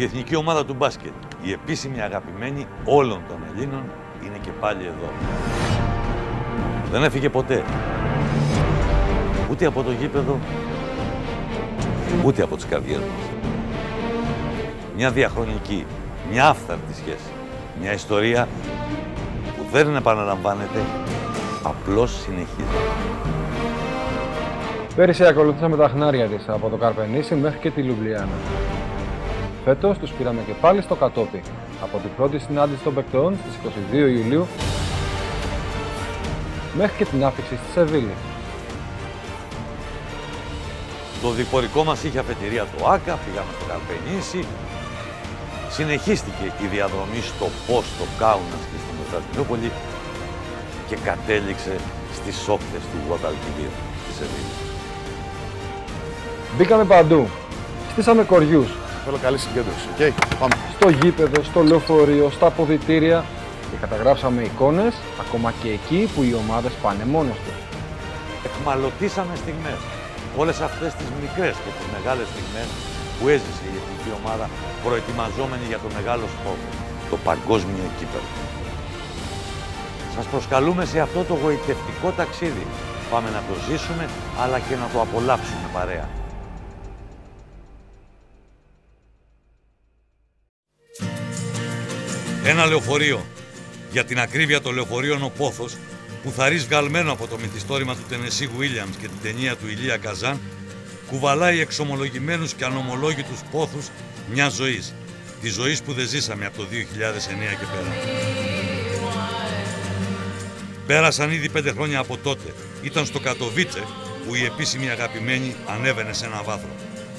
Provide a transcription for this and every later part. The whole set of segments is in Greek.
Η εθνική ομάδα του μπάσκετ, η επίσημη αγαπημένη όλων των Ελλήνων, είναι και πάλι εδώ. Δεν έφυγε ποτέ. Ούτε από το γήπεδο, ούτε από τις καρδιές μας. Μια διαχρονική, μια άφθαρτη σχέση. Μια ιστορία που δεν επαναλαμβάνεται, απλώς συνεχίζεται. Πέρυσι ακολουθήσαμε τα χνάρια της από το Καρπενήσι μέχρι και τη Λουμπλιάνα. Φέτος τους πήραμε και πάλι στο κατόπι, από την πρώτη συνάντηση των παικτών στις 22 Ιουλίου μέχρι και την άφιξη στη Σεβίλη. Το διπορικό μας είχε αφετηρία το ΆΚΑ, πήγαμε στο Καρπενήσι. Συνεχίστηκε η διαδρομή στο Πώς, στο Κάουνας και στην Κωνσταντινούπολη και κατέληξε στις όχθες του Γουαδαλκιβίρ, στη Σεβίλη. Μπήκαμε παντού, στήσαμε κοριούς. Θέλω καλή συγκέντρωση. Okay, πάμε. Στο γήπεδο, στο λεωφορείο, στα αποδυτήρια και καταγράψαμε εικόνες ακόμα και εκεί που οι ομάδες πάνε μόνες τους. Εχμαλωτήσαμε στιγμές. Όλες αυτές τις μικρές και τις μεγάλες στιγμές που έζησε η εθνική ομάδα προετοιμαζόμενη για το μεγάλο στόχο, το παγκόσμιο κύπελλο. Σας προσκαλούμε σε αυτό το γοητευτικό ταξίδι. Πάμε να το ζήσουμε, αλλά και να το απολαύσουμε παρέα. Ένα λεωφορείο. Για την ακρίβεια το λεωφορείο είναι ο Πόθος, που θαρρεί βγαλμένο από το μυθιστόρημα του Τενεσί Γουίλιαμς και την ταινία του Ηλία Καζάν, κουβαλάει εξομολογημένους και ανομολόγητους πόθους μιας ζωής. Τη ζωής που δεν ζήσαμε από το 2009 και πέρα. Πέρασαν ήδη 5 χρόνια από τότε. Ήταν στο Κατοβίτσε που η επίσημη αγαπημένη ανέβαινε σε ένα βάθρο.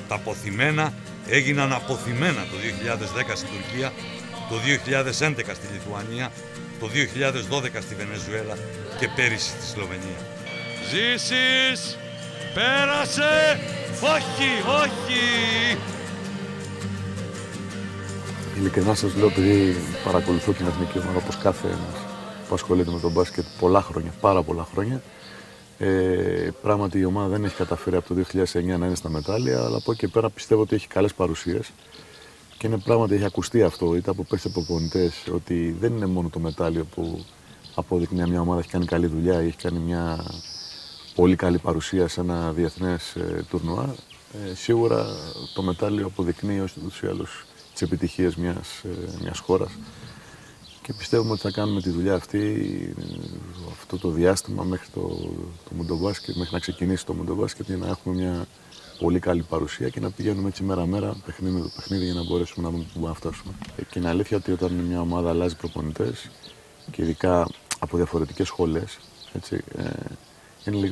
Τα ποθημένα έγιναν αποθυμένα το 2010 στην Τουρκία, το 2011 στη Λιθουανία, το 2012 στη Βενεζουέλα και πέρυσι στη Σλοβενία. Ζήσεις! Πέρασε! Όχι! Όχι! Ειλικρινά σας λέω, επειδή παρακολουθώ την εθνική ομάδα όπως κάθε ένας που ασχολείται με τον μπάσκετ πολλά χρόνια, πάρα πολλά χρόνια, πράγματι η ομάδα δεν έχει καταφέρει από το 2009 να είναι στα μετάλλια, αλλά από εκεί και πέρα πιστεύω ότι έχει καλές παρουσίες. Και είναι πράγματι, έχει ακουστεί αυτό, είτε από παίκτες προπονητές, ότι δεν είναι μόνο το μετάλλιο που αποδεικνύει μια ομάδα έχει κάνει καλή δουλειά ή έχει κάνει μια πολύ καλή παρουσία σε ένα διεθνές τουρνουά. Σίγουρα το μετάλλιο αποδεικνύει ούτως ή άλλως τις επιτυχίες μιας χώρας. Και πιστεύουμε ότι θα κάνουμε τη δουλειά αυτή αυτό το διάστημα μέχρι το μουντομπάσκετ, μέχρι να ξεκινήσει το μουντομπάσκετ, για να έχουμε μια πολύ καλή παρουσία και να πηγαίνουμε έτσι μέρα-μέρα, παιχνίδι με το παιχνίδι, για να μπορέσουμε να δούμε πού να φτάσουμε. Και είναι αλήθεια ότι όταν μια ομάδα αλλάζει προπονητές, και ειδικά από διαφορετικές σχολές, έτσι,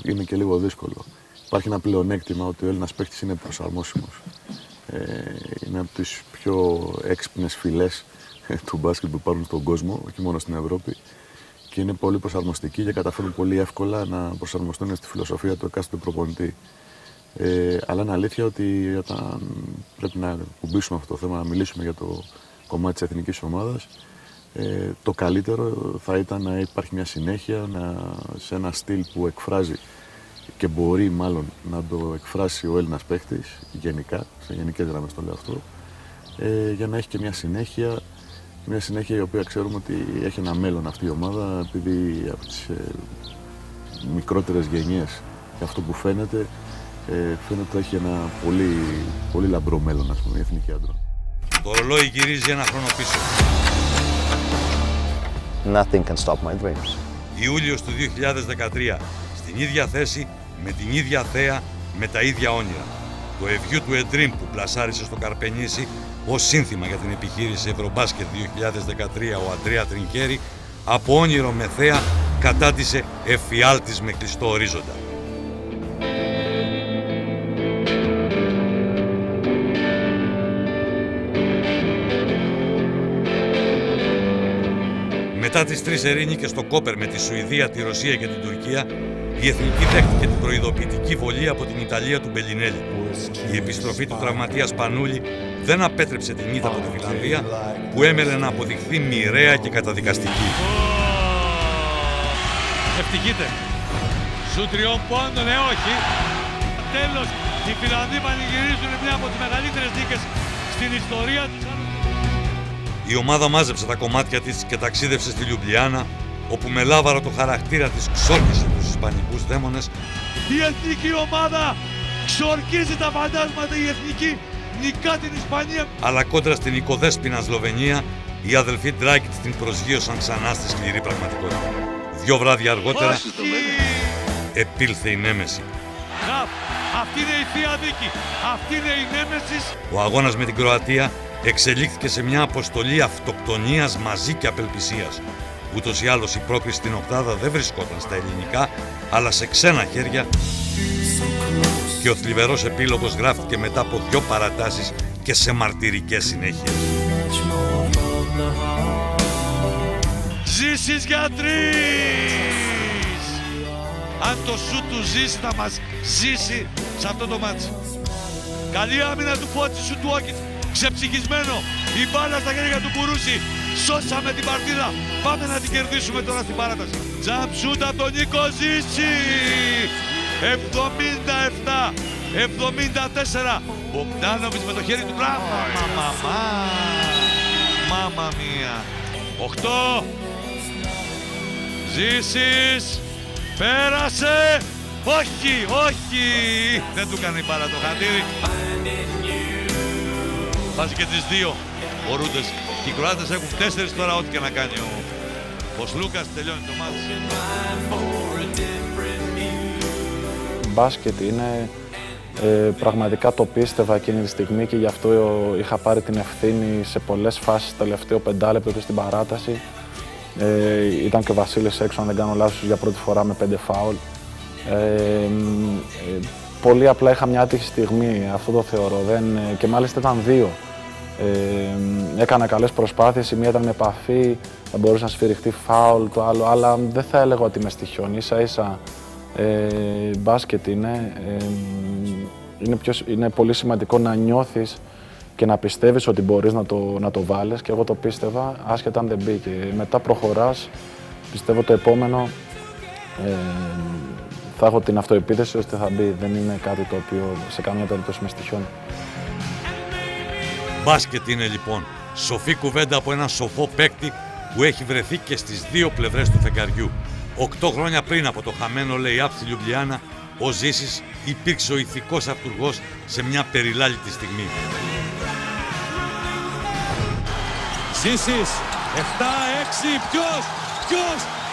είναι και λίγο δύσκολο. Υπάρχει ένα πλεονέκτημα ότι ο Έλληνας παίκτης είναι προσαρμόσιμος. Είναι από τις πιο έξυπνες φυλές του μπάσκετ που υπάρχουν στον κόσμο, όχι μόνο στην Ευρώπη. Και είναι πολύ προσαρμοστικοί και καταφέρουν πολύ εύκολα να προσαρμοστούν στη φιλοσοφία του εκάστοτε προπονητή. Αλλά είναι αλήθεια ότι όταν πρέπει να κουμπίσουμε αυτό το θέμα, να μιλήσουμε για το κομμάτι της εθνικής ομάδας, το καλύτερο θα ήταν να υπάρχει μια συνέχεια σε ένα στυλ που εκφράζει και μπορεί μάλλον να το εκφράσει ο Έλληνας παίκτης γενικά, σε γενικές γραμμές το λέω αυτό, για να έχει και μια συνέχεια η οποία ξέρουμε ότι έχει ένα μέλλον αυτή η ομάδα, επειδή από τις μικρότερες γενιές και αυτό που φαίνεται ότι έχει ένα πολύ λαμπρό μέλλον, ας πούμε, η εθνική άντρα. Το ρολόι γυρίζει ένα χρόνο πίσω. Nothing can stop my dreams. Ιούλιος του 2013, στην ίδια θέση, με την ίδια θέα, με τα ίδια όνειρα. Το A View to a Dream που πλασάρισε στο Καρπενήσι ως σύνθημα για την επιχείρηση Ευρωμπάσκετ 2013 ο Αντρέα Τρινκέρι, από όνειρο με θέα κατάντησε εφιάλτης με κλειστό ορίζοντα. Μετά τις 3 ερήνικες στο Κόπερ με τη Σουηδία, τη Ρωσία και την Τουρκία, η εθνική δέχτηκε την προειδοποιητική βολή από την Ιταλία του Μπελινέλη. Η επιστροφή του τραυματία Σπανούλη δεν απέτρεψε την ήττα από τη Φιλανδία, που έμελε να αποδειχθεί μοιραία και καταδικαστική. Ευτυχείτε. Σου 3 πόντων, όχι. Τέλος, οι Φιλανδοί πανηγυρίζουν μια από τις μεγαλύτερες νίκες στην ιστορία τους. Η ομάδα μάζεψε τα κομμάτια της και ταξίδευσε στη Λιουμπλιάνα, όπου με λάβαρο το χαρακτήρα της ξόρκισε τους ισπανικούς δαίμονες. Η εθνική ομάδα ξορκίζει τα φαντάσματα, η εθνική νικά την Ισπανία. Αλλά κόντρα στην οικοδέσποινα Σλοβενία, οι αδελφοί Ντράγκιτς την προσγείωσαν ξανά στη σκληρή πραγματικότητα. 2 βράδια αργότερα επήλθε η νέμεση. Αυτή είναι η θεία δίκη, αυτή είναι η νέμεσης. Ο αγώνας με την Κροατία εξελίχθηκε σε μια αποστολή αυτοκτονίας μαζί και απελπισίας. Ούτως ή άλλως η πρόκριση στην οκτάδα δεν βρισκόταν στα ελληνικά, αλλά σε ξένα χέρια, και ο θλιβερός επίλογος γράφτηκε μετά από 2 παρατάσεις και σε μαρτυρικές συνέχειες. Ζήσεις για 3! Αν το σου του ζήσει θα μας ζήσει σε αυτό το μάτσι. Καλή άμυνα του Φώτση, σου του Όκιτς, ξεψυχισμένο, η μπάλα στα χέρια του Μπουρούση. Σώσαμε την παρτίδα, πάμε να την κερδίσουμε τώρα στην παράταση. Τζαμπ σούτ από τον Νίκο Ζήση. 77-74. Μπογκδάνοβιτς με το χέρι του πράγμα. Μάμα μία. 8. Ζήσης. Πέρασε. Όχι, όχι. Δεν του κάνει μπάλα το χατήρι. Βάζει και τις 2 ο Ρούντες. Και οι Κροάτες έχουν 4 τώρα, ό,τι και να κάνει ο Σλούκας. Τελειώνει το μάτς. Μπάσκετ είναι, πραγματικά το πίστευα εκείνη τη στιγμή και γι' αυτό είχα πάρει την ευθύνη σε πολλές φάσεις, τελευταίο 5 λεπτό και στην παράταση. Ήταν και ο Βασίλης έξω, αν δεν κάνω λάθος, για πρώτη φορά με 5 φάουλ. Πολύ απλά είχα μια άτυχη στιγμή, αυτό το θεωρώ, και μάλιστα ήταν 2. Έκανα καλές προσπάθειες, η μία ήταν με επαφή, θα μπορούσε να σφυριχτεί φάουλ, το άλλο, αλλά δεν θα έλεγα ότι με στοιχιώνει. Ίσα-ίσα μπάσκετ είναι πολύ σημαντικό να νιώθεις και να πιστεύεις ότι μπορείς να το βάλεις, και εγώ το πίστευα, άσχετα αν δεν μπήκε. Μετά προχωράς, πιστεύω το επόμενο θα έχω την αυτοεπίθεση ώστε θα μπει. Δεν είναι κάτι το οποίο σε καμία περίπτωση με στοιχιώνει. Μπάσκετ είναι λοιπόν σοφή κουβέντα από έναν σοφό παίκτη που έχει βρεθεί και στις 2 πλευρές του φεγγαριού. 8 χρόνια πριν από το χαμένο lay-up στη Λιουμπλιάνα, ο Ζήσης υπήρξε ο ηθικός αυτουργός σε μια περιλάλητη στιγμή. Ζήσης, 7-6, ποιος,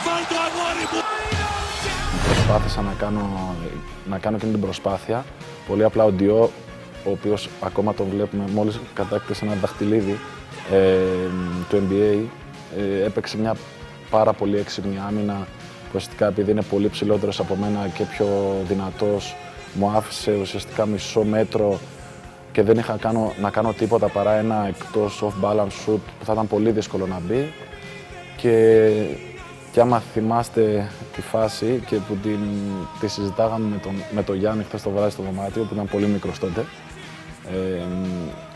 βάλ το αγόρι μου! Προσπάθησα να κάνω εκείνη την προσπάθεια. Πολύ απλά ο Ντιό, ο οποίος ακόμα τον βλέπουμε, μόλις κατάκτησε ένα δαχτυλίδι του NBA, έπαιξε μια πάρα πολύ έξυπνη άμυνα. Ουσιαστικά, επειδή είναι πολύ ψηλότερος από μένα και πιο δυνατός, μου άφησε ουσιαστικά μισό μέτρο και δεν είχα να κάνω τίποτα παρά ένα εκτός off-balance shoot που θα ήταν πολύ δύσκολο να μπει. Και άμα θυμάστε τη φάση και που τη συζητάγαμε με τον Γιάννη χθες το βράδυ στο δωμάτιο, που ήταν πολύ μικρός τότε,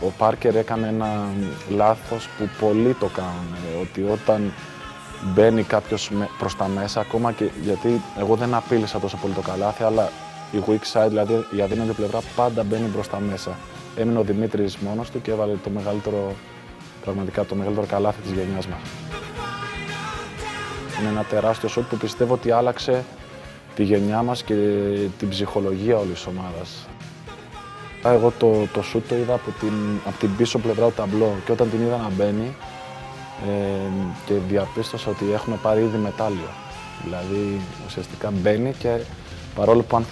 ο Πάρκερ έκανε ένα λάθος που πολλοί το κάνουν, ότι όταν μπαίνει κάποιος προς τα μέσα, ακόμα και γιατί εγώ δεν απείλησα τόσο πολύ το καλάθι, αλλά η weak side, δηλαδή η αδύναμη πλευρά, πάντα μπαίνει προς τα μέσα. Έμεινε ο Δημήτρης μόνος του και έβαλε πραγματικά το μεγαλύτερο καλάθι της γενιάς μας. Είναι ένα τεράστιο σουτ που πιστεύω ότι άλλαξε τη γενιά μας και την ψυχολογία όλης της ομάδας. Εγώ το σουτ το είδα από την πίσω πλευρά του ταμπλό και όταν την είδα να μπαίνει, και διαπίστωσα ότι έχουμε πάρει ήδη μετάλλιο. Δηλαδή ουσιαστικά μπαίνει και παρόλο που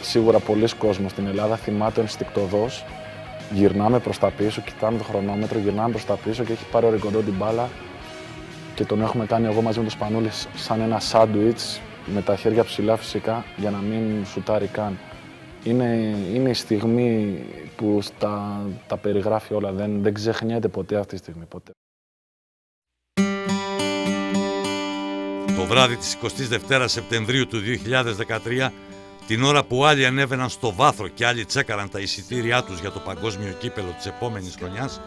σίγουρα πολλοί κόσμος στην Ελλάδα θυμάται ενστικτωδώς, γυρνάμε προς τα πίσω, κοιτάμε το χρονόμετρο, γυρνάμε προς τα πίσω και έχει πάρει ο Ρικοντό την μπάλα και τον έχουμε κάνει εγώ μαζί με τον Σπανούλη σαν ένα σάντουιτς με τα χέρια ψηλά φυσικά για να μην σουτάρει καν. Είναι η στιγμή που τα περιγράφει όλα, δεν ξεχνιέται ποτέ αυτή τη στιγμή, ποτέ. Το βράδυ της 22 Σεπτεμβρίου του 2013, την ώρα που άλλοι ανέβαιναν στο βάθρο και άλλοι τσέκαραν τα εισιτήριά τους για το παγκόσμιο κύπελο της επόμενης χρονιάς,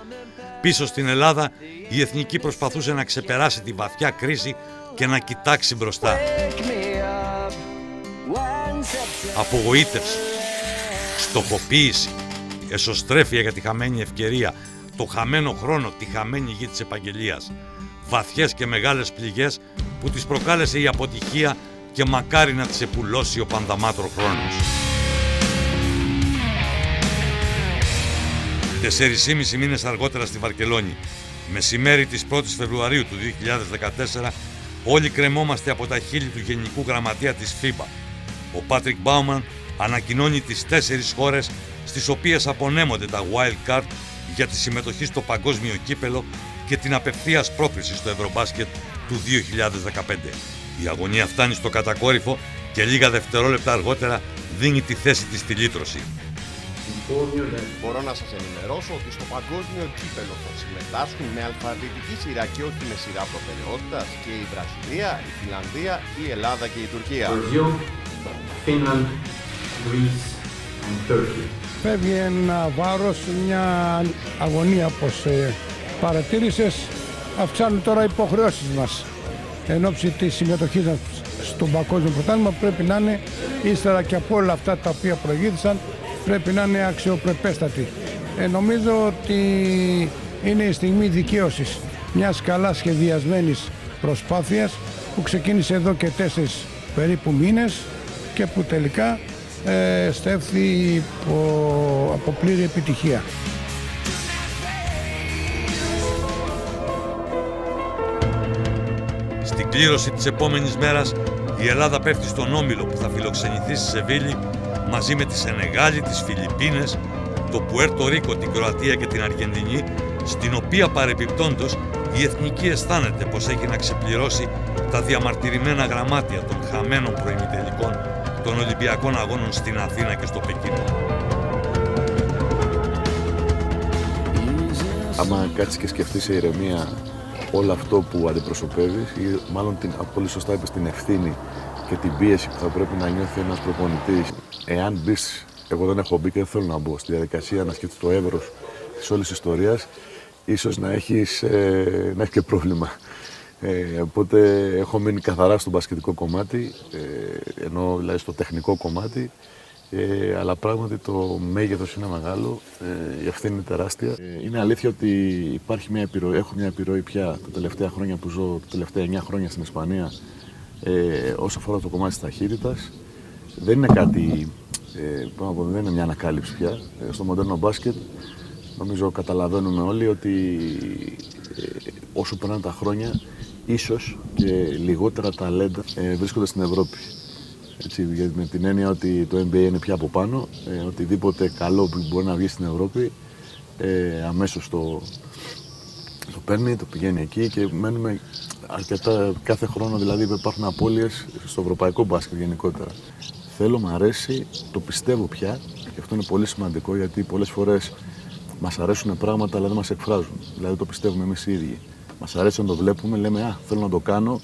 πίσω στην Ελλάδα η Εθνική προσπαθούσε να ξεπεράσει τη βαθιά κρίση και να κοιτάξει μπροστά. Απογοήτευση, στοχοποίηση, εσωστρέφεια για τη χαμένη ευκαιρία, το χαμένο χρόνο, τη χαμένη γη της επαγγελίας. Βαθιές και μεγάλες πληγές που τις προκάλεσε η αποτυχία και μακάρι να τις επουλώσει ο πανδαμάτρο χρόνος. 4,5 μήνες αργότερα στη Βαρκελόνη, μεσημέρι της 1ης Φεβρουαρίου του 2014, όλοι κρεμόμαστε από τα χείλη του Γενικού Γραμματεία της FIBA. Ο Πάτρικ Μπάουμαν ανακοινώνει τις 4 χώρες στις οποίες απονέμονται τα Wild Card για τη συμμετοχή στο παγκόσμιο κύπελο και την απευθείας πρόκριση στο Ευρωμπάσκετ του 2015. Η αγωνία φτάνει στο κατακόρυφο και λίγα δευτερόλεπτα αργότερα δίνει τη θέση της στη λύτρωση. Μπορώ να σας ενημερώσω ότι στο παγκόσμιο κύπελο θα συμμετάσχουν με αλφαβητική σειρά και όχι με σειρά προτεραιότητας και η Βραζιλία, η Φιλανδία, η Ελλάδα και η Τουρκία. Finland, Greece and Turkey. Φεύγει ένα βάρος, μια αγωνία όπως παρατήρησες, αυξάνουν τώρα οι υποχρεώσεις μας. Εν ώψη της συμμετοχής μας στο παγκόσμιο πρωτάθλημα πρέπει να είναι, ύστερα και από όλα αυτά τα οποία προηγήθησαν, πρέπει να είναι αξιοπρεπέστατοι. Νομίζω ότι είναι η στιγμή δικαίωσης μιας καλά σχεδιασμένης προσπάθειας που ξεκίνησε εδώ και 4 περίπου μήνες και που τελικά στέφθη από πλήρη επιτυχία. Στην κλήρωση της επόμενης μέρας η Ελλάδα πέφτει στον όμιλο που θα φιλοξενηθεί στη Σεβίλη μαζί με τη Σενεγάλη, τις Φιλιππίνες, το Πουέρτο Ρίκο, την Κροατία και την Αργεντινή, στην οποία παρεπιπτόντως η εθνική αισθάνεται πως έχει να ξεπληρώσει τα διαμαρτυρημένα γραμμάτια των χαμένων προημιτελικών των Ολυμπιακών Αγώνων στην Αθήνα και στο Πεκίνο. Άμα κάτσεις και σκεφτείς σε ηρεμία όλο αυτό που αντιπροσωπεύεις, ή μάλλον πολύ σωστά είπες, την ευθύνη και την πίεση που θα πρέπει να νιώθει ένας προπονητής, εάν μπεις, εγώ δεν έχω μπει και δεν θέλω να μπω στη διαδικασία να σκέφτεσαι το εύρος της όλης ιστορίας, ίσως να έχεις και πρόβλημα. Οπότε έχω μείνει καθαρά στο μπασκετικό κομμάτι, ενώ δηλαδή στο τεχνικό κομμάτι, αλλά πράγματι το μέγεθος είναι μεγάλο, η ευθύνη είναι τεράστια. Είναι αλήθεια ότι υπάρχει μια επιρροή, έχω μια επιρροή πια τα τελευταία χρόνια που ζω, τα τελευταία 9 χρόνια στην Ισπανία, όσο αφορά το κομμάτι της ταχύτητας. Δεν είναι κάτι, δεν είναι μια ανακάλυψη πια. Στο μοντέρνο μπάσκετ νομίζω καταλαβαίνουμε όλοι ότι όσο περνάνε τα χρόνια, ίσως και λιγότερα ταλέντα βρίσκονται στην Ευρώπη. Έτσι, με την έννοια ότι το NBA είναι πια από πάνω, οτιδήποτε καλό που μπορεί να βγει στην Ευρώπη αμέσως το παίρνει, το πηγαίνει εκεί και μένουμε αρκετά κάθε χρόνο, δηλαδή υπάρχουν απώλειες στο ευρωπαϊκό μπάσκετ γενικότερα. Θέλω, μου αρέσει, το πιστεύω πια και αυτό είναι πολύ σημαντικό γιατί πολλές φορές μας αρέσουν πράγματα αλλά δεν μας εκφράζουν, δηλαδή το πιστεύουμε εμείς οι ίδιοι. Μας αρέσει να το βλέπουμε, λέμε θέλω να το κάνω,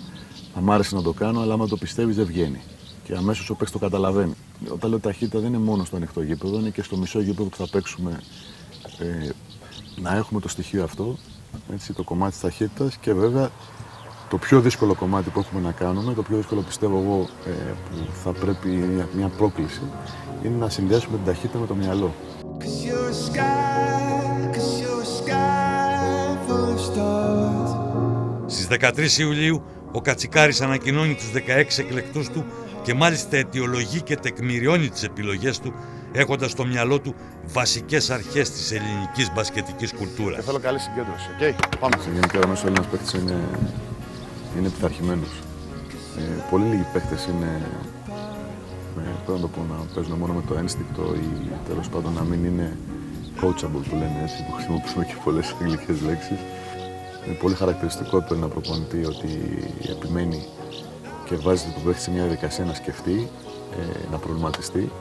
θα μ' άρεσε να το κάνω, αλλά άμα το πιστεύεις δεν βγαίνει. Και αμέσως ο παίκτης το καταλαβαίνει. Όταν λέω ταχύτητα δεν είναι μόνο στο ανοιχτό γήπεδο, είναι και στο μισό γήπεδο που θα παίξουμε να έχουμε το στοιχείο αυτό, έτσι, το κομμάτι της ταχύτητας και βέβαια το πιο δύσκολο κομμάτι που έχουμε να κάνουμε, το πιο δύσκολο πιστεύω εγώ που θα πρέπει μια πρόκληση, είναι να συνδυάσουμε την ταχύτητα με το μυαλό. Στις 13 Ιουλίου ο Κατσικάρης ανακοινώνει τους 16 εκλεκτούς του και μάλιστα αιτιολογεί και τεκμηριώνει τις επιλογές του έχοντας στο μυαλό του βασικές αρχές της ελληνικής μπασκετικής κουλτούρας. Και θέλω καλή συγκέντρωση. Okay, πάμε. Σε γενικά ο μέσος Έλληνας παίκτης είναι πειθαρχημένος. Πολύ λίγοι παίκτες είναι, πρέπει να το πω, να παίζουν μόνο με το ένστικτο ή τέλος πάντων να μην είναι coachable που λένε έτσι, που χρησιμοποιούμε και πολλές αγγλικές λέξεις. Είναι πολύ χαρακτηριστικό το ένα προπονητή ότι επιμένει και βάζει τον παίκτη σε μια διαδικασία να σκεφτεί, να προβληματιστεί.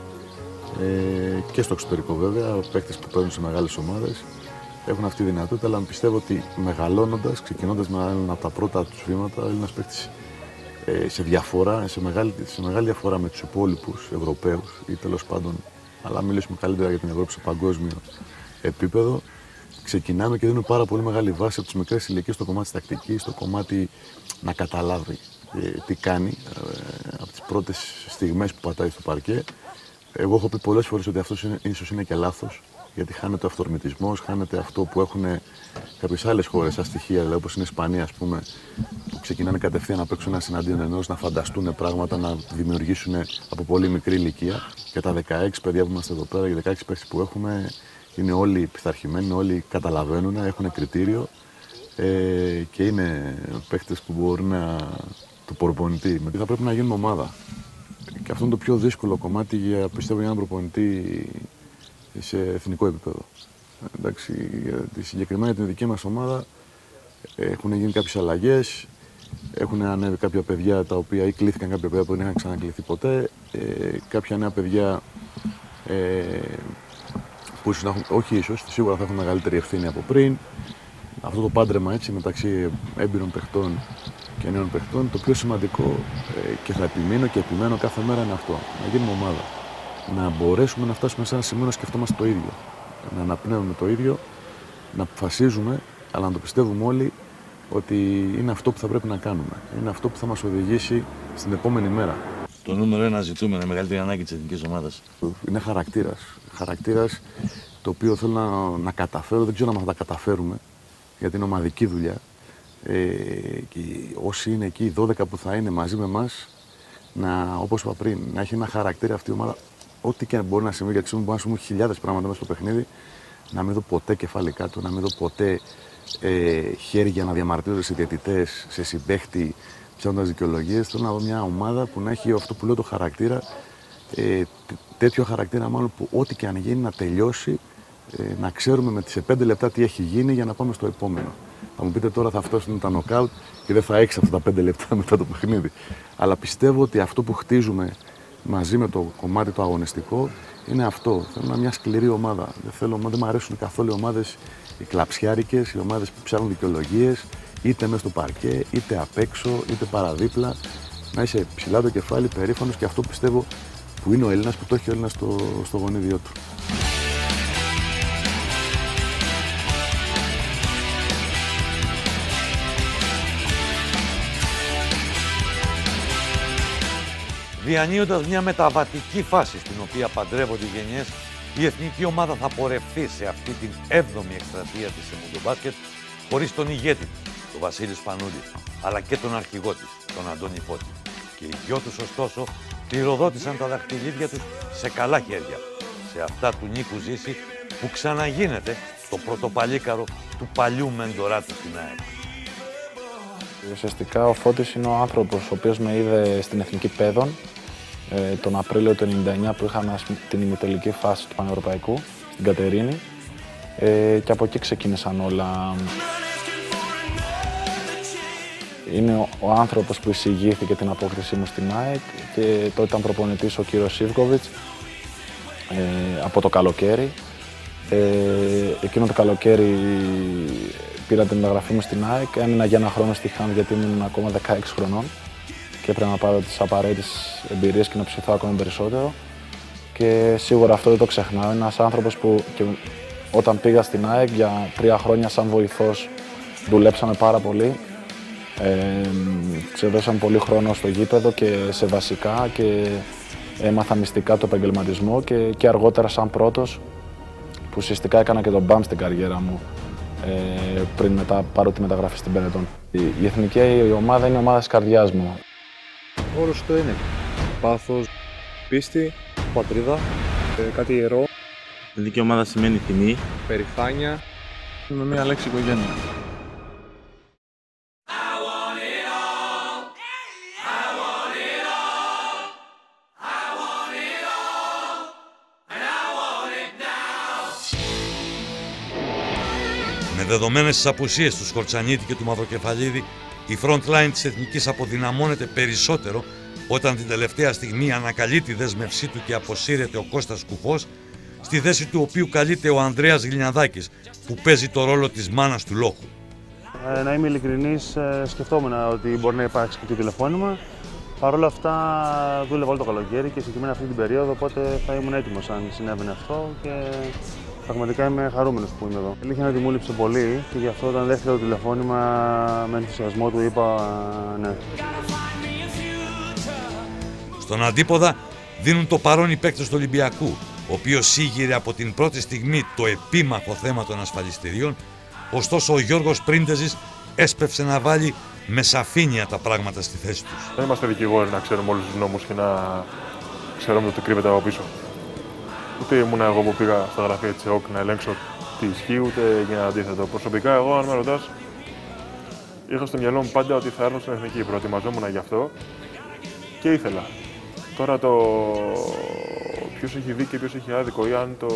Και στο εξωτερικό βέβαια, παίκτες που παίρνουν σε μεγάλες ομάδες έχουν αυτή τη δυνατότητα, αλλά πιστεύω ότι μεγαλώνοντας, ξεκινώντας με ένα από τα πρώτα τους βήματα, ο Έλληνας παίκτης σε μεγάλη διαφορά με τους υπόλοιπους Ευρωπαίους ή τέλος πάντων, αλλά μιλήσουμε καλύτερα για την Ευρώπη σε παγκόσμιο επίπεδο, ξεκινάμε και δίνουμε πάρα πολύ μεγάλη βάση από τις μικρές ηλικίες στο κομμάτι της τακτικής, στο κομμάτι να καταλάβει τι κάνει από τις πρώτες στιγμές που πατάει στο παρκέ. Εγώ έχω πει πολλές φορές ότι αυτό ίσως είναι και λάθος, γιατί χάνεται ο αυθορμητισμός, χάνεται αυτό που έχουν κάποιες άλλες χώρες, σαν στοιχεία, δηλαδή όπως είναι η Ισπανία, ας πούμε, που ξεκινάνε κατευθείαν να παίξουν ένας εναντίον ενός, να φανταστούν πράγματα, να δημιουργήσουν από πολύ μικρή ηλικία. Και τα 16 παιδιά που είμαστε εδώ πέρα, οι 16 παίκτες που έχουμε, είναι όλοι πειθαρχημένοι, όλοι καταλαβαίνουν, έχουν κριτήριο και είναι παίκτες που μπορούν να του προπονητή. Με τι θα πρέπει να γίνουμε ομάδα. Και αυτό είναι το πιο δύσκολο κομμάτι, πιστεύω, για έναν προπονητή σε εθνικό επίπεδο. Εντάξει, συγκεκριμένα για την δική μας ομάδα έχουν γίνει κάποιες αλλαγές, έχουν ανέβει κάποια παιδιά τα οποία ή κλήθηκαν κάποια παιδιά που δεν είχαν ξανακληθεί ποτέ, κάποια νέα παιδιά που ίσως όχι ίσως, σίγουρα θα έχουν μεγαλύτερη ευθύνη από πριν. Αυτό το πάντρεμα έτσι μεταξύ έμπειρων παιχτών και νέων παιχτών, το πιο σημαντικό και θα επιμείνω και επιμένω κάθε μέρα είναι αυτό, να γίνουμε ομάδα. Να μπορέσουμε να φτάσουμε σε ένα σημείο να σκεφτόμαστε το ίδιο. Να αναπνέουμε το ίδιο, να αποφασίζουμε, αλλά να το πιστεύουμε όλοι ότι είναι αυτό που θα πρέπει να κάνουμε. Είναι αυτό που θα μας οδηγήσει στην επόμενη μέρα. Το νούμερο 1 ζητούμε, είναι μεγαλύτερη ανάγκη της εθνικής ομάδας. Είναι χαρακτήρας. Χαρακτήρας το οποίο θέλω να καταφέρω, δεν ξέρω αν θα τα καταφέρουμε, γιατί είναι ομαδική δουλειά. Και όσοι είναι εκεί, οι 12 που θα είναι μαζί με εμάς, όπως είπα πριν, να έχει ένα χαρακτήρα αυτή η ομάδα. Ό,τι και μπορεί να συμβεί, γιατί μπορεί να συμβούν χιλιάδες πράγματα μέσα στο παιχνίδι, να μην δω ποτέ κεφάλι κάτω, να μην δω ποτέ χέρια να διαμαρτύρονται σε διαιτητές, σε συμπαίχτη, ψάχνοντας δικαιολογίες. Θέλω να δω μια ομάδα που να έχει αυτό που λέω το χαρακτήρα, τέτοιο χαρακτήρα μάλλον που ό,τι και αν γίνει να τελειώσει, να ξέρουμε σε 5 λεπτά τι έχει γίνει για να πάμε στο επόμενο. Θα μου πείτε τώρα θα φτάσουν τα νοκάουτ και δεν θα έχεις αυτά τα 5 λεπτά μετά το παιχνίδι. Αλλά πιστεύω ότι αυτό που χτίζουμε μαζί με το κομμάτι το αγωνιστικό είναι αυτό. Θέλω μια σκληρή ομάδα. Δεν μου αρέσουν καθόλου οι ομάδες οι κλαψιάρικες, οι ομάδες που ψάχνουν δικαιολογίες, είτε μέσα στο παρκέ, είτε απ' έξω, είτε παραδίπλα. Να είσαι ψηλά το κεφάλι, περήφανος, και αυτό πιστεύω που είναι ο Έλληνας, που το έχει ο Έλληνας στο γονίδιό του. Διανύοντας μια μεταβατική φάση στην οποία παντρεύονται οι γενιές, η εθνική ομάδα θα πορευθεί σε αυτή την 7η εκστρατεία της σε μουντομπάσκετ χωρίς τον ηγέτη, τον Βασίλη Σπανούλη, αλλά και τον αρχηγό της, τον Αντώνη Φώτη. Και οι δυο τους, ωστόσο, κληροδότησαν τα δαχτυλίδια τους σε καλά χέρια, σε αυτά του Νίκου Ζήση, που ξαναγίνεται το πρωτοπαλίκαρο του παλιού μεντορά του στην ΑΕΚ. Ουσιαστικά ο Φώτης είναι ο άνθρωπος ο οποίος με είδε στην Εθνική Παιδών τον Απρίλιο του 1999 που είχαμε την ημιτελική φάση του Πανευρωπαϊκού στην Κατερίνη και από εκεί ξεκίνησαν όλα. Είναι ο άνθρωπος που εισηγήθηκε την απόκρισή μου στην ΑΕΚ και τότε ήταν προπονητής ο κύριος Σίβκοβιτς από το καλοκαίρι. Εκείνο το καλοκαίρι πήρα την μεταγραφή μου στην ΑΕΚ, έμεινα για ένα χρόνο στη Χάμ γιατί ήμουν ακόμα 16 χρονών και έπρεπε να πάρω τις απαραίτητες εμπειρίες και να ψηθώ ακόμα περισσότερο. Και σίγουρα αυτό δεν το ξεχνάω. Είναι ένας άνθρωπος που και όταν πήγα στην ΑΕΚ για 3 χρόνια σαν βοηθός δουλέψαμε πάρα πολύ. Ξεδώσαμε πολύ χρόνο στο γήπεδο και σε βασικά και έμαθα μυστικά το επαγγελματισμό και αργότερα σαν πρώτος που ουσιαστικά έκανα και τον μπαμ στην καριέρα μου πριν μετά πάρω τη μεταγραφή στην Benetton. Η εθνική ομάδα είναι η ομάδα της καρδιάς μου. Όρος το είναι πάθος, πίστη, πατρίδα, κάτι ιερό. Η εθνική ομάδα σημαίνει τιμή, περηφάνεια, με μία λέξη οικογένεια. Με δεδομένες τις απουσίες του Σκορτσανίτη και του Μαυροκεφαλίδη, η front line της Εθνικής αποδυναμώνεται περισσότερο όταν την τελευταία στιγμή ανακαλεί τη δέσμευσή του και αποσύρεται ο Κώστας Κουφός, στη θέση του οποίου καλείται ο Ανδρέας Γλινιαδάκης, που παίζει το ρόλο της μάνας του λόγου. Να είμαι ειλικρινής, σκεφτόμουν ότι μπορεί να υπάρξει και το τηλεφώνημα. Παρ' όλα αυτά δούλευα όλο το καλοκαίρι και συγκεκριμένα αυτή την περίοδο, οπότε θα ήμουν έτοιμος αν συνέβαινε αυτό και πραγματικά είμαι χαρούμενος που είμαι εδώ. Η αλήθεια είναι ότι μου λείψε πολύ και γι' αυτό όταν δέχτηκα το τηλεφώνημα με ενθουσιασμό του είπα ναι. Στον αντίποδα δίνουν το παρόν οι παίκτες του Ολυμπιακού, ο οποίος σίγηρε από την πρώτη στιγμή το επίμαχο θέμα των ασφαλιστηρίων, Ωστόσο ο Γιώργος Πρίντεζης έσπευσε να βάλει με σαφήνεια τα πράγματα στη θέση τους. Δεν είμαστε δικηγόροι να ξέρουμε όλους τους νόμους και να ξέρουμε τι κρύβεται από πίσω. Ούτε ήμουν εγώ που πήγα στα γραφεία της ΕΟΚ να ελέγξω τι ισχύει, ούτε για αντίθετο. Προσωπικά, εγώ, αν με ρωτάς, είχα στο μυαλό μου πάντα ότι θα έρθω στην εθνική. Προετοιμαζόμουν γι' αυτό και ήθελα. Τώρα το ποιος έχει δίκιο και ποιος έχει άδικο ή αν το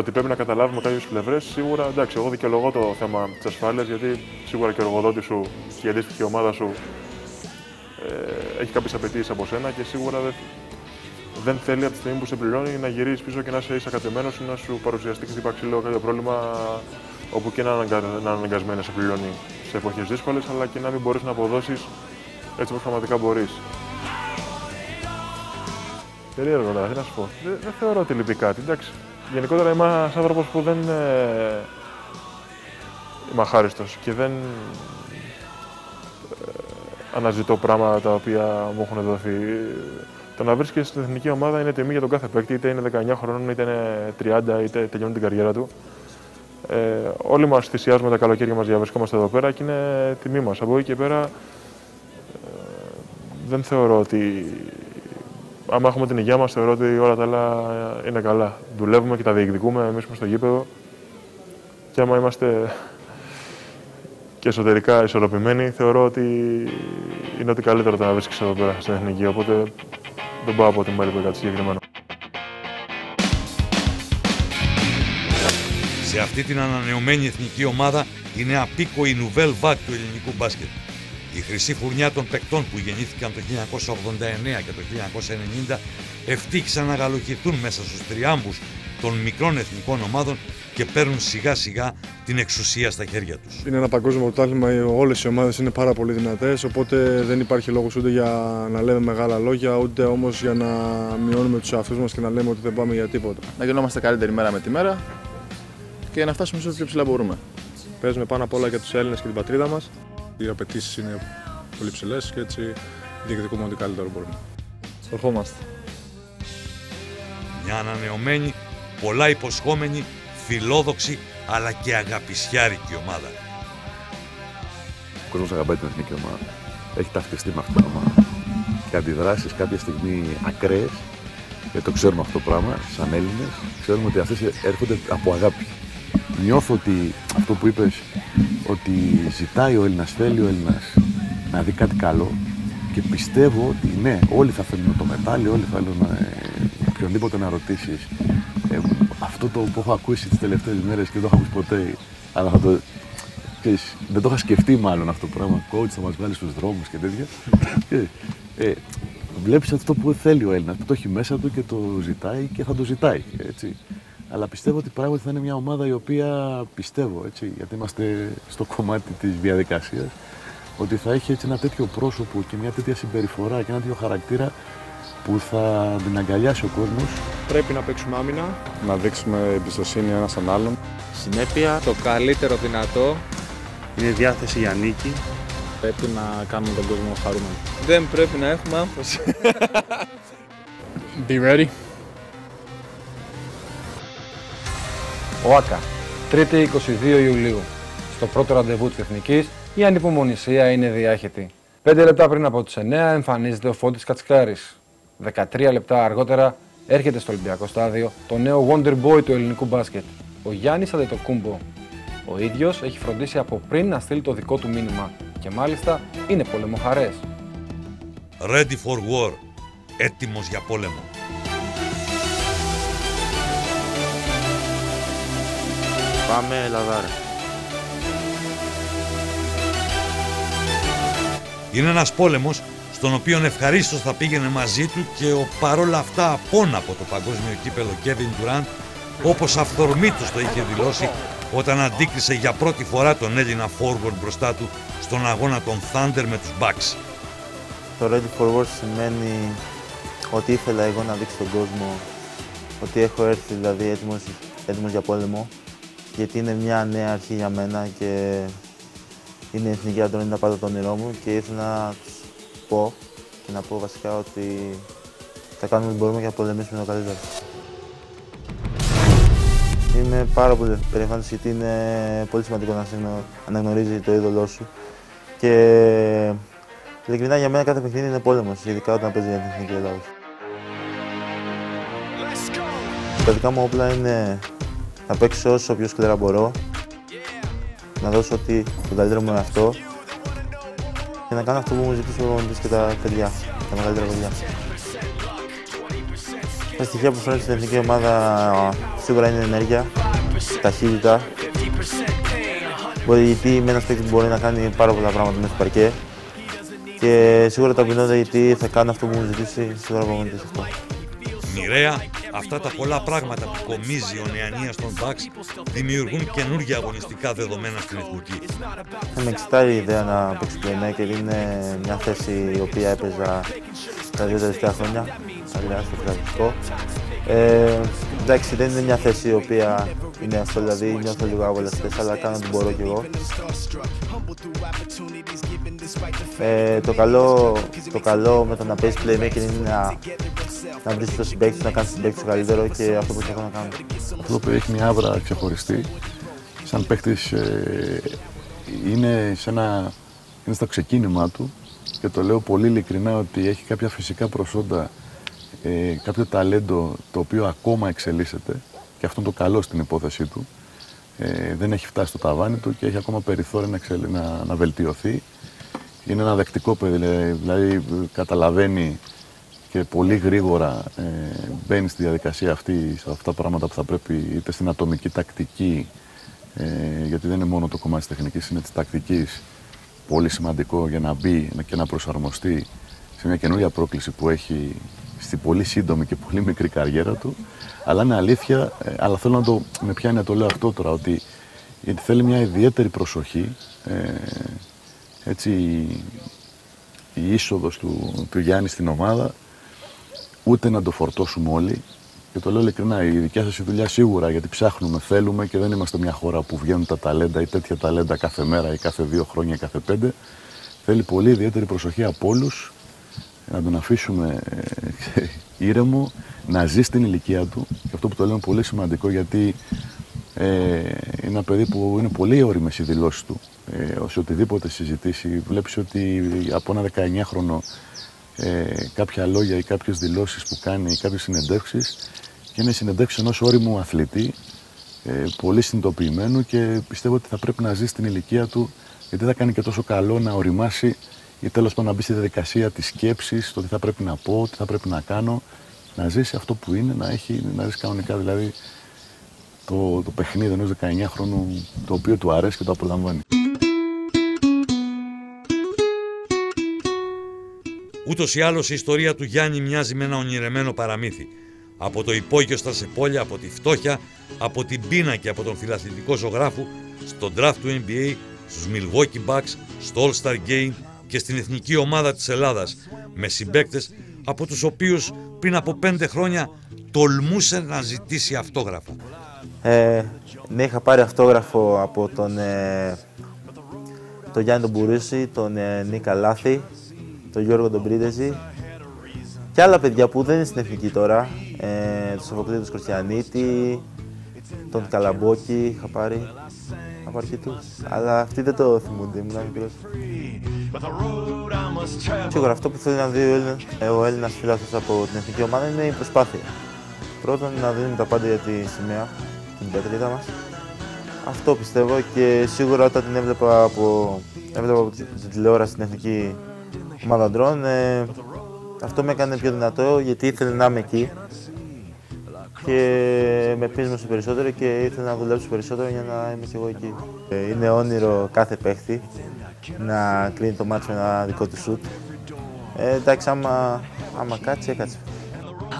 ότι πρέπει να καταλάβουμε κάποιες πλευρές, σίγουρα εντάξει, εγώ δικαιολογώ το θέμα της ασφάλειας, γιατί σίγουρα και ο εργοδότης σου και η αντίστοιχη ομάδα σου έχει κάποιες απαιτήσεις από σένα και σίγουρα δεν θέλει από τη στιγμή που σε πληρώνει να γυρίσεις πίσω και να είσαι ίσα κατεμένος ή να σου παρουσιαστεί χτύπα ξύλο κάποιο πρόβλημα όπου και να αναγκασμένοι να σε πληρώνει σε εποχές δύσκολες, αλλά και να μην μπορείς να αποδώσεις έτσι όπως πραγματικά μπορείς. Περίεργο τώρα, τι να σου πω. Δεν θεωρώ ότι λείπει κάτι, εντάξει. Γενικότερα είμαι ένας άνθρωπος που δεν είμαι αχάριστος και δεν αναζητώ πράγματα τα οποία μου έχουν δοθεί. Το να βρίσκεσαι στην εθνική ομάδα είναι τιμή για τον κάθε παίκτη, είτε είναι 19 χρονών, είτε είναι 30, είτε τελειώνει την καριέρα του. Όλοι μας θυσιάζουμε τα καλοκαίρια μας για να βρισκόμαστε εδώ πέρα και είναι τιμή μας. Από εκεί και πέρα δεν θεωρώ ότι... Άμα έχουμε την υγεία μας, θεωρώ ότι όλα τα άλλα είναι καλά. Δουλεύουμε και τα διεκδικούμε εμείς στο γήπεδο. Και άμα είμαστε και εσωτερικά ισορροπημένοι, θεωρώ ότι είναι ότι καλύτερο το να βρίσκεσαι εδώ πέρα στην εθνική. Οπότε δεν πάω από την μέλη που κάτι συγκεκριμένο. Σε αυτή την ανανεωμένη εθνική ομάδα είναι απίκοη η Nouvelle Vague του ελληνικού μπάσκετ. Η χρυσή φουρνιά των παικτών που γεννήθηκαν το 1989 και το 1990 ευτύχησαν να γαλουχηθούν μέσα στους τριάμβους των μικρών εθνικών ομάδων και παίρνουν σιγά σιγά την εξουσία στα χέρια τους. Είναι ένα παγκόσμιο πρωτάθλημα, όλες οι ομάδες είναι πάρα πολύ δυνατές, οπότε δεν υπάρχει λόγος ούτε για να λέμε μεγάλα λόγια, ούτε όμως για να μειώνουμε τους εαυτούς μας και να λέμε ότι δεν πάμε για τίποτα. Να γινόμαστε καλύτεροι μέρα με τη μέρα και να φτάσουμε όσο πιο ψηλά μπορούμε. Παίζουμε πάνω απ' όλα για τους Έλληνες και την πατρίδα μας. Οι απαιτήσεις είναι πολύ ψηλές και έτσι διεκδικούμε ό,τι καλύτερο μπορούμε. Ερχόμαστε. Μια ανανεωμένη, πολλά υποσχόμενη, φιλόδοξη αλλά και αγαπησιάρικη ομάδα. Ο κόσμος αγαπάει την εθνική ομάδα. Έχει ταυτιστεί με αυτή την ομάδα. Και αντιδράσεις κάποια στιγμή ακραίες, γιατί το ξέρουμε αυτό το πράγμα, σαν Έλληνες, ξέρουμε ότι αυτές έρχονται από αγάπη. Νιώθω ότι αυτό που είπες, ότι ζητάει ο Έλληνας, θέλει ο Έλληνας να δει κάτι καλό και πιστεύω ότι ναι, όλοι θα θέλουν το μετάλλιο, όλοι θα θέλουν οποιονδήποτε να ρωτήσεις. Αυτό το που έχω ακούσει τις τελευταίες μέρες και δεν το έχω ακούσει ποτέ, αλλά δεν το είχα σκεφτεί μάλλον αυτό το πράγμα. Coach θα μας βγάλει στους δρόμους και τέτοια. Βλέπεις αυτό που θέλει ο Έλληνας, που το έχει μέσα του και το ζητάει και θα το ζητάει. Έτσι. Αλλά πιστεύω ότι πράγματι θα είναι μια ομάδα η οποία πιστεύω, έτσι, γιατί είμαστε στο κομμάτι της διαδικασίας, ότι θα έχει έτσι ένα τέτοιο πρόσωπο και μια τέτοια συμπεριφορά και ένα τέτοιο χαρακτήρα που θα την αγκαλιάσει ο κόσμος. Πρέπει να παίξουμε άμυνα, να δείξουμε εμπιστοσύνη ένας στον άλλον. Συνέπεια, το καλύτερο δυνατό. Είναι διάθεση για νίκη. Πρέπει να κάνουμε τον κόσμο χαρούμενο. Δεν πρέπει να έχουμε άγχος. Be ready. Ο ΆΚΑ, 3η 22 Ιουλίου. Στο πρώτο ραντεβού της Εθνικής, η ανυπομονησία είναι διάχυτη. 5 λεπτά πριν από τις 9 εμφανίζεται ο Φώτης Κατσικάρης. 13 λεπτά αργότερα έρχεται στο Ολυμπιακό Στάδιο το νέο Wonder Boy του ελληνικού μπάσκετ, ο Γιάννης Αντετοκούμπο. Ο ίδιος έχει φροντίσει από πριν να στείλει το δικό του μήνυμα και μάλιστα είναι πολεμοχαρές. Ready for war. Έτοιμος για πόλεμο. Πάμε Ελλαδάρα. Είναι ένας πόλεμος στον οποίο ευχαρίστως θα πήγαινε μαζί του και ο παρόλα αυτά απόναπο το παγκόσμιο κύπελο Kevin Durant, όπως αυθορμήτως το είχε δηλώσει όταν αντίκρισε για πρώτη φορά τον Έλληνα forward μπροστά του στον αγώνα των Thunder με τους Bucks. Το Ready for War σημαίνει ότι ήθελα εγώ να δείξω στον κόσμο ότι έχω έρθει δηλαδή έτοιμος για πόλεμο, γιατί είναι μια νέα αρχή για μένα και είναι η εθνική αντρώνη να πάρω το όνειρό μου και ήθελα να τους πω και να πω βασικά ότι θα κάνουμε ό,τι μπορούμε για να πολεμήσουμε το καλύτερο. Είμαι πάρα πολύ περήφανος γιατί είναι πολύ σημαντικό να αναγνωρίζει το είδωλό σου. Και ειλικρινά για μένα κάθε παιχνίδι είναι πόλεμος, ειδικά όταν παίζει για την Εθνική Ελλάδα. Τα δικά μου όπλα είναι να παίξω όσο πιο σκληρά μπορώ, να δώσω το καλύτερο μου εαυτό και να κάνω αυτό που μου ζητούσε ο προπονητής και τα παιδιά, τα μεγαλύτερα παιδιά. Τα στοιχεία που φέρνει στην εθνική ομάδα σίγουρα είναι ενέργεια, ταχύτητα. Γιατί με ένας παίκτης μπορεί να κάνει πάρα πολλά πράγματα μέσα στο παρκέ και σίγουρα ταπεινότητα γιατί θα κάνω αυτό που μου ζητήσει σίγουρα ο προπονητής αυτό. Μοιραία, αυτά τα πολλά πράγματα που κομίζει ο Νεανίας των Bucks δημιουργούν καινούργια αγωνιστικά δεδομένα στην εθνική. Με εξητάρει η ιδέα να παίξω playmaker, είναι μια θέση η οποία έπαιζα τα 2 τελευταία χρόνια, αλλιώς στο φιλαθλητικό. Εντάξει, δεν είναι μια θέση η οποία είναι αυτό, δηλαδή νιώθω λίγο άβολα στη θέση, αλλά κάνω ό,τι μπορώ κι εγώ. Το καλό με το να παίζεις playmaker είναι να βρεις το συμπαίκτη σου, να κάνεις συμπαίκτη σου καλύτερο και αυτό που προσπαθώ να κάνω. Αυτό που έχει μια άβρα ξεχωριστή, σαν παίκτης είναι στο ξεκίνημά του και το λέω πολύ ειλικρινά ότι έχει κάποια φυσικά προσόντα, κάποιο ταλέντο το οποίο ακόμα εξελίσσεται και αυτό είναι το καλό στην υπόθεσή του. Δεν έχει φτάσει στο ταβάνι του και έχει ακόμα περιθώριο να βελτιωθεί. Είναι ένα δεκτικό παιδί, δηλαδή καταλαβαίνει και πολύ γρήγορα μπαίνει στη διαδικασία αυτή, σε αυτά τα πράγματα που θα πρέπει είτε στην ατομική τακτική, γιατί δεν είναι μόνο το κομμάτι της τεχνικής, είναι της τακτικής, πολύ σημαντικό για να μπει και να προσαρμοστεί σε μια καινούργια πρόκληση που έχει στη πολύ σύντομη και πολύ μικρή καριέρα του. Αλλά είναι αλήθεια, αλλά θέλω με πιάνει να το λέω αυτό τώρα, ότι γιατί θέλει μια ιδιαίτερη προσοχή, έτσι η είσοδος του Γιάννη στην ομάδα, ούτε να το φορτώσουμε όλοι. Και το λέω ειλικρινά, η δικιά σας δουλειά σίγουρα, γιατί ψάχνουμε, θέλουμε και δεν είμαστε μια χώρα που βγαίνουν τα ταλέντα ή τέτοια ταλέντα κάθε μέρα ή κάθε 2 χρόνια ή κάθε 5. Θέλει πολύ ιδιαίτερη προσοχή από όλους, να τον αφήσουμε ήρεμο, να ζει στην ηλικία του. Και αυτό που το λέω είναι πολύ σημαντικό, γιατί είναι ένα παιδί που είναι πολύ ώριμες οι δηλώσεις του. Σε οτιδήποτε συζητήσει, βλέπεις ότι από ένα 19χρονο κάποια λόγια ή κάποιες δηλώσεις που κάνει ή κάποιες συνεντεύξεις, και είναι συνεντεύξεις ενός ώριμου αθλητή, πολύ συνειδητοποιημένου, και πιστεύω ότι θα πρέπει να ζει στην ηλικία του, γιατί θα κάνει και τόσο καλό να οριμάσει ή τέλος πάντων να μπει στη διαδικασία της σκέψης, το τι θα πρέπει να πω, τι θα πρέπει να κάνω, να ζήσει αυτό που είναι, να ζήσει κανονικά δηλαδή το παιχνίδι ενός 19χρονου, το οποίο του αρέσει και το απολαμβάνει. Ούτως ή άλλως η ιστορία του Γιάννη μοιάζει με ένα ονειρεμένο παραμύθι. Από το υπόγειο στα σεπόλια, από τη φτώχεια, από την πείνα και από τον φιλαθλητικό ζωγράφου, στο draft του NBA, στους Milwaukee Bucks, στο All-Star Game και στην εθνική ομάδα της Ελλάδας, με συμπαίκτες από τους οποίους πριν από 5 χρόνια τολμούσε να ζητήσει αυτόγραφα. Ναι, είχα πάρει αυτόγραφο από τον Γιάννη τον Μπουρούση, τον Νίκα Λάθη, τον Γιώργο τον Πρίντεζη και άλλα παιδιά που δεν είναι στην εθνική τώρα, τον Σοφοκλή τον Σκορτιανίτη, τον Καλαμπόκη είχα πάρει από αρκετούς, αλλά αυτοί δεν το θυμούνται, ήμουν μικρός. Σίγουρα αυτό που θέλει να δει ο Έλληνας φιλάθλος από την εθνική ομάδα είναι η προσπάθεια. Πρώτον, να δίνουμε τα πάντα για τη σημαία, την πατρίδα μας. Αυτό πιστεύω, και σίγουρα όταν την έβλεπα από την τηλεόραση στην εθνική ομάδα αντρών, αυτό με έκανε πιο δυνατό, γιατί ήθελε να είμαι εκεί και με πείσμωσε περισσότερο και ήθελα να δουλέψω περισσότερο για να είμαι κι εγώ εκεί. Είναι όνειρο κάθε παίχτη να κλείνει το μάτσο με ένα δικό του σουτ. Εντάξει, άμα κάτσει, έκατσε.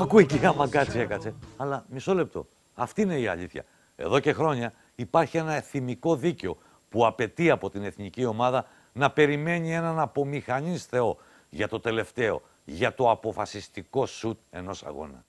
Ακούει και άμα κάτσει, έκατσε. Αλλά μισό λεπτό. Αυτή είναι η αλήθεια. Εδώ και χρόνια υπάρχει ένα εθιμικό δίκαιο που απαιτεί από την εθνική ομάδα να περιμένει έναν απομηχανής θεό για το τελευταίο, για το αποφασιστικό σουτ ενός αγώνα.